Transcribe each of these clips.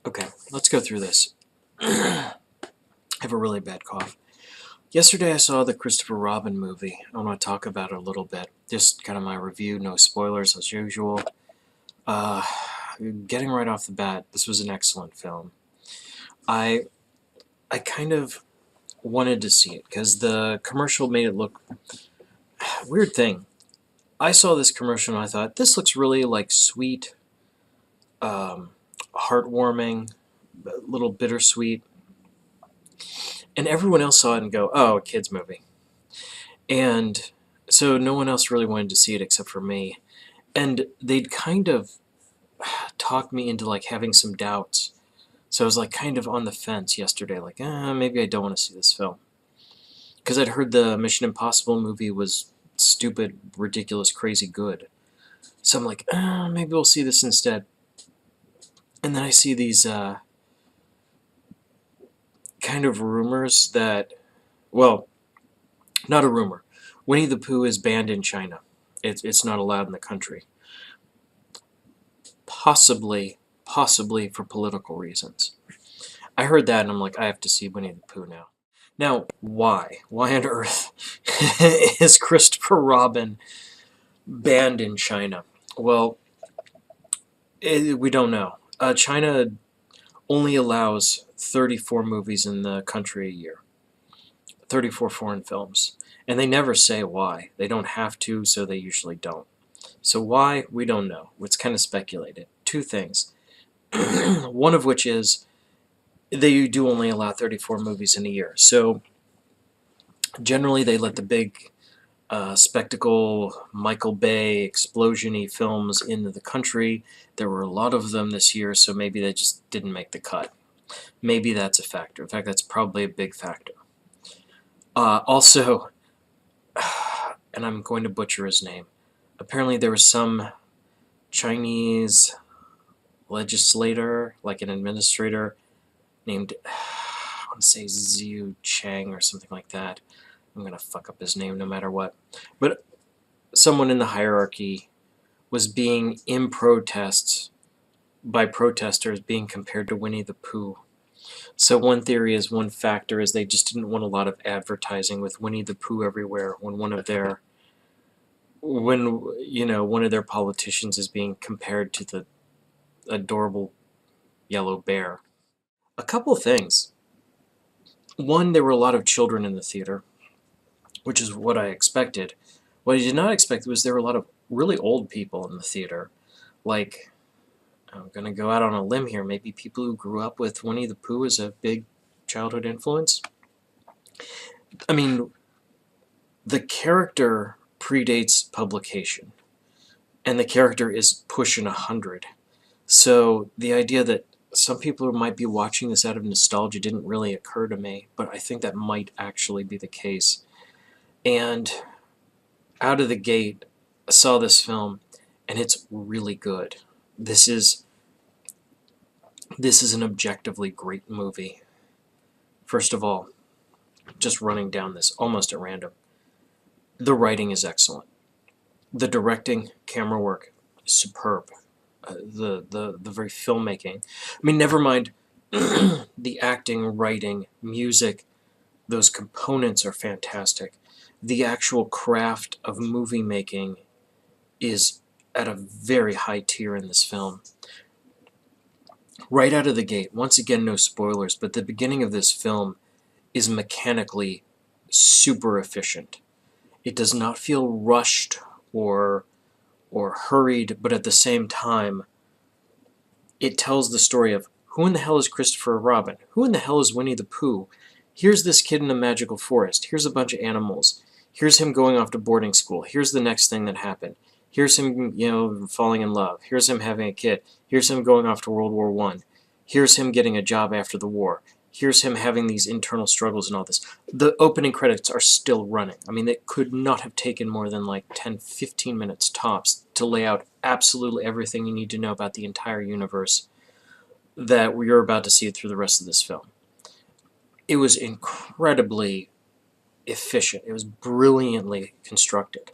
Okay, let's go through this. I have a really bad cough. Yesterday I saw the Christopher Robin movie. I want to talk about it a little bit. Just kind of my review, no spoilers as usual. Uh, Getting right off the bat, this was an excellent film. I I kind of wanted to see it because the commercial made it look weird thing. I saw this commercial and I thought this looks really like sweet, um, heartwarming, a little bittersweet, and everyone else saw it and go, "Oh, a kids movie." And so no one else really wanted to see it except for me. And they'd kind of talked me into like having some doubts. So I was like kind of on the fence yesterday, like, maybe I don't want to see this film. Because I'd heard the Mission Impossible movie was stupid, ridiculous, crazy good. So I'm like, maybe we'll see this instead. And then I see these kind of rumors that, well, not a rumor. Winnie the Pooh is banned in China. It's not allowed in the country. Possibly for political reasons. I heard that and I'm like, I have to see Winnie the Pooh now. Now, why? Why on earth is Christopher Robin banned in China? Well, we don't know. China only allows 34 movies in the country a year, 34 foreign films. And they never say why. They don't have to, so they usually don't. So why? We don't know. It's kind of speculated. Two things. One of which is they do only allow 34 movies in a year. So generally they let the big spectacle, Michael Bay, explosion-y films into the country. There were a lot of them this year, so maybe they just didn't make the cut. Maybe that's a factor. In fact, that's probably a big factor. Also, and I'm going to butcher his name, apparently there was some Chinese legislator, like an administrator, named, I want to say Ziyu Chang or something like that. I'm going to fuck up his name no matter what. But someone in the hierarchy was being in protests by protesters being compared to Winnie the Pooh. So one theory is one factor is they just didn't want a lot of advertising with Winnie the Pooh everywhere when one of their politicians is being compared to the adorable yellow bear. A couple of things. One, there were a lot of children in the theater, which is what I expected. What I did not expect was there were a lot of really old people in the theater. Like, I'm going to go out on a limb here, maybe people who grew up with Winnie the Pooh as a big childhood influence. I mean, the character predates publication, and the character is pushing 100. So the idea that some people might be watching this out of nostalgia didn't really occur to me, but I think that might actually be the case. And out of the gate, I saw this film, and it's really good. This is an objectively great movie. First of all, just running down this almost at random, the writing is excellent. The directing, camera work is superb. The very filmmaking. I mean, never mind the acting, writing, music. Those components are fantastic. The actual craft of movie making is at a very high tier in this film. Right out of the gate, once again, no spoilers, but the beginning of this film is mechanically super efficient. It does not feel rushed or hurried, but at the same time, it tells the story of who in the hell is Christopher Robin? Who in the hell is Winnie the Pooh? Here's this kid in a magical forest. Here's a bunch of animals. Here's him going off to boarding school. Here's the next thing that happened. Here's him, falling in love. Here's him having a kid. Here's him going off to World War I. Here's him getting a job after the war. Here's him having these internal struggles and all this. The opening credits are still running. I mean, it could not have taken more than like 10, 15 minutes tops to lay out absolutely everything you need to know about the entire universe that you're about to see through the rest of this film. It was incredibly efficient. It was brilliantly constructed.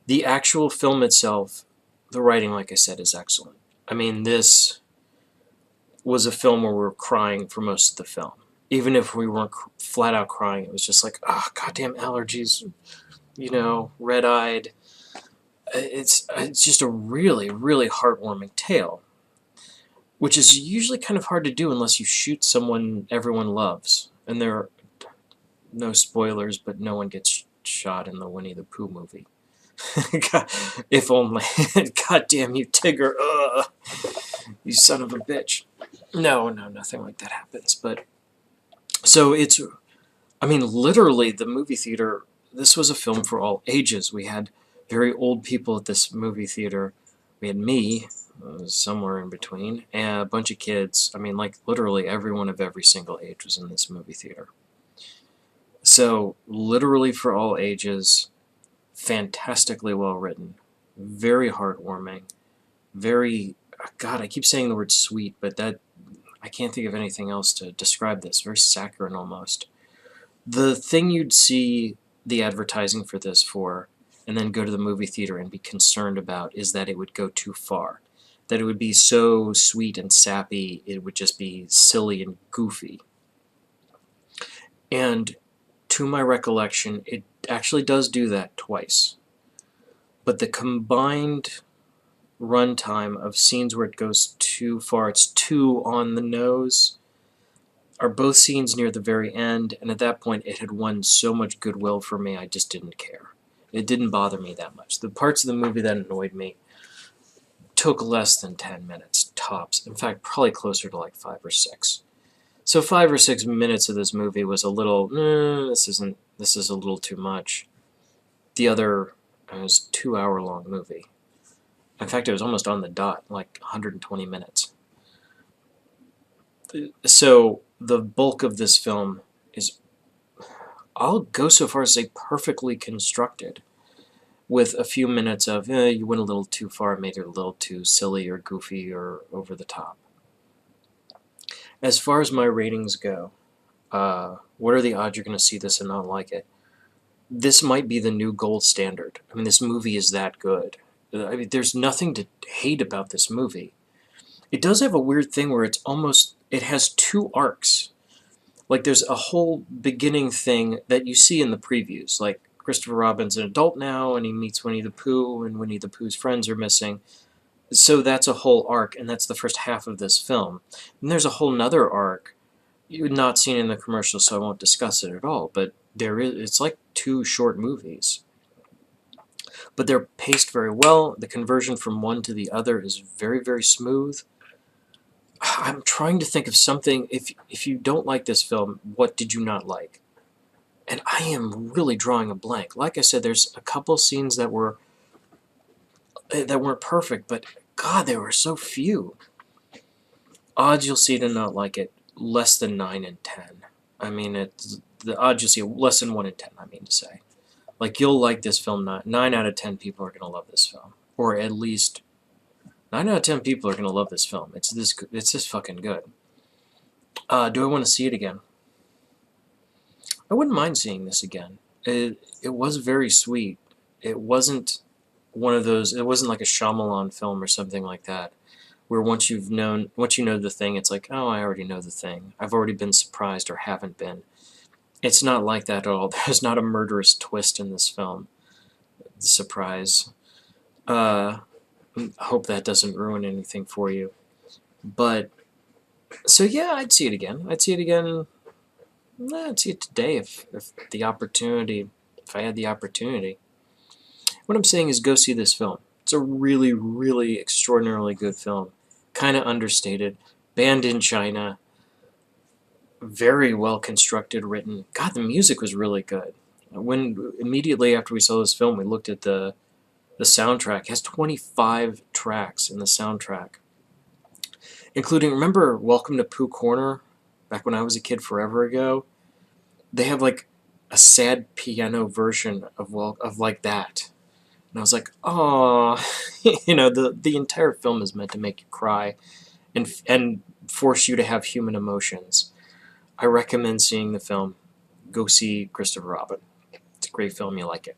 The actual film itself, the writing, like I said, is excellent. I mean, this was a film where we were crying for most of the film. Even if we weren't flat out crying, it was just like, oh, goddamn allergies, red-eyed. It's just a really, really heartwarming tale, which is usually kind of hard to do unless you shoot someone everyone loves. And there are no spoilers, but no one gets shot in the Winnie the Pooh movie. God, if only. God damn you, Tigger. Ugh. You son of a bitch. No, nothing like that happens. But so literally the movie theater, this was a film for all ages. We had very old people at this movie theater. We had me, somewhere in between, and a bunch of kids. Literally everyone of every single age was in this movie theater. So, literally for all ages, fantastically well written, very heartwarming, very, God, I keep saying the word sweet, but I can't think of anything else to describe this, very saccharine almost. The thing you'd see the advertising for this for, and then go to the movie theater and be concerned about, is that it would go too far. That it would be so sweet and sappy, it would just be silly and goofy. And to my recollection, it actually does do that twice. But the combined runtime of scenes where it goes too far, it's too on the nose, are both scenes near the very end, and at that point it had won so much goodwill for me I just didn't care. It didn't bother me that much. The parts of the movie that annoyed me took less than 10 minutes, tops. In fact, probably closer to like 5 or 6. So 5 or 6 minutes of this movie was a little, this is a little too much. The other was a 2-hour-long movie. In fact, it was almost on the dot, like 120 minutes. So the bulk of this film is, I'll go so far as to say, perfectly constructed, with a few minutes of, you went a little too far, made it a little too silly or goofy or over the top. As far as my ratings go, what are the odds you're going to see this and not like it? This might be the new gold standard. This movie is that good. There's nothing to hate about this movie. It does have a weird thing where it has 2 arcs. Like, there's a whole beginning thing that you see in the previews. Like, Christopher Robin's an adult now, and he meets Winnie the Pooh, and Winnie the Pooh's friends are missing. So that's a whole arc, and that's the first half of this film. And there's a whole nother arc you've not seen in the commercial, so I won't discuss it at all. But it's like 2 short movies. But they're paced very well. The conversion from one to the other is very, very smooth. I'm trying to think of something. If you don't like this film, what did you not like? And I am really drawing a blank. Like I said, there's a couple scenes that weren't perfect, but God, there were so few. Odds you'll see to not like it, less than 9 in 10. The odds you'll see less than 1 in 10, I mean to say. Like, you'll like this film. 9 out of 10 people are going to love this film. Or at least 9 out of 10 people are going to love this film. It's this fucking good. Do I want to see it again? I wouldn't mind seeing this again. It was very sweet. It wasn't one of those, it wasn't like a Shyamalan film or something like that, where once you know the thing, it's like, oh, I already know the thing. I've already been surprised or haven't been. It's not like that at all. There's not a murderous twist in this film. Surprise. I hope that doesn't ruin anything for you. But, so yeah, I'd see it again. I'd see it again. I'd see it today if I had the opportunity. What I'm saying is, go see this film. It's a really, really extraordinarily good film. Kind of understated. Banned in China. Very well constructed, written. God, the music was really good. Immediately after we saw this film, we looked at the soundtrack. It has 25 tracks in the soundtrack, including, remember Welcome to Pooh Corner? Back when I was a kid forever ago, they have like a sad piano version of like that. And I was like, oh, the entire film is meant to make you cry and force you to have human emotions. I recommend seeing the film. Go see Christopher Robin. It's a great film. You like it.